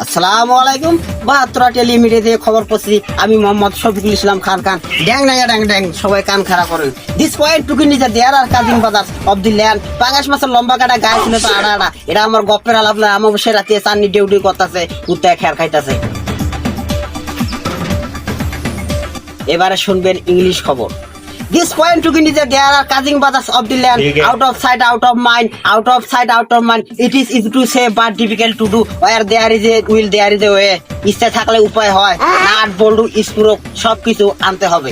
আসসালামু আলাইকুম। 72 টেলিমিডিয়া থেকে খবর পড়ছি, আমি মোহাম্মদ শফিকুল ইসলাম খান। ড্যাং ড্যাং ড্যাং ড্যাং, সবাই কান খাড়া করেন। দিস পয়েন্ট টুকিন নিজে দেয়ার আর কাজিং বাজার অফ দি ল্যান্ড। পাঙ্গাস মাছের লম্বা কাটা গায়ে ছিল তো আড়া আড়া। এটা আমার গপ্পের আলাপ না, আমার বসে রাতে চাননি ডিউটি করতেছে, কুত্তায় খেয়ার খাইতেছে। এবারে শুনবেন ইংলিশ খবর। This point to India, there are causing brothers of the land, out of sight, out of mind, out of sight, out of mind. It is easy to say but difficult to do. Where there is a will, there is a way. ইচ্ছা থাকলে উপায় হয়, nut বল্টু screw সবকিছু আনতে হবে।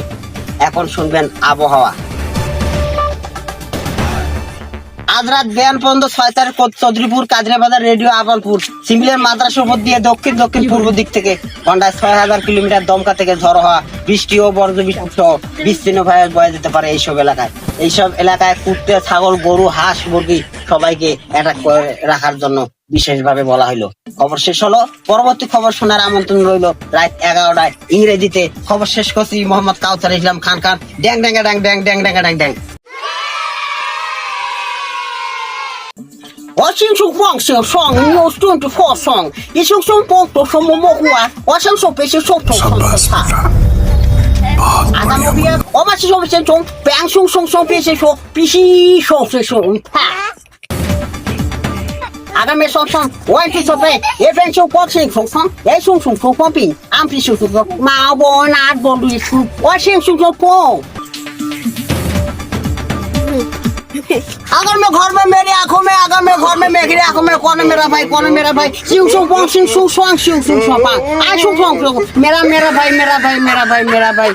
এখন শুনবেন আবহাওয়া। আজ রাত বেয়ান পর্যন্ত 6 তারিখ চৌধুরীপুর, কাজরাবাজার, রেডিও আবালপুর, সিভিলের মাদ্রাসার উপর দিয়ে দক্ষিণ দক্ষিণ পূর্ব দিক থেকে ঘন্টায় 6000 কিলোমিটার দমকা থেকে ঝড় হওয়া, বৃষ্টি ও বজ্রবিদ্যুৎ সহ বিস্তীর্ণ ভাবে বয়ে যেতে পারে এইসব এলাকায়। এইসব এলাকায় কুত্তে, ছাগল, গরু, হাঁস, মুরগি সবাইকে অ্যাটাক করে রাখার জন্য বিশেষভাবে বলা হইলো। খবর শেষ হলো, পরবর্তী খবর শোনার আমন্ত্রণ রইল রাত 11টায় ইংরেজিতে। খবর শেষ করছি মোহাম্মদ কাউসার ইসলাম খান। ড্যাং ড্যাং ড্যাং ড্যাং ড্যাং ড্যাং ড্যাং ড্যাং। 我心中放心上，你有种的放上，一手手帮多什么模糊啊？我想说别是手头上的差。阿达莫别，我们是说先从别手手别是说必须手是手怕。阿达没说上，我是说呗，一分手光是手上，一手手手方便，俺必须说毛不拿不离手，我先说说帮。अगर मैं घर में मेरी आंखों में, अगर मैं घर में मेरी आंखों में, कौन है मेरा भाई, कौन है मेरा भाई, सिंह सुंग पोंग सिंह सुंग स्वांग सिंह सुंग स्वांग, आ सुंग स्वांग, मेरा मेरा भाई, मेरा भाई, मेरा भाई, मेरा भाई।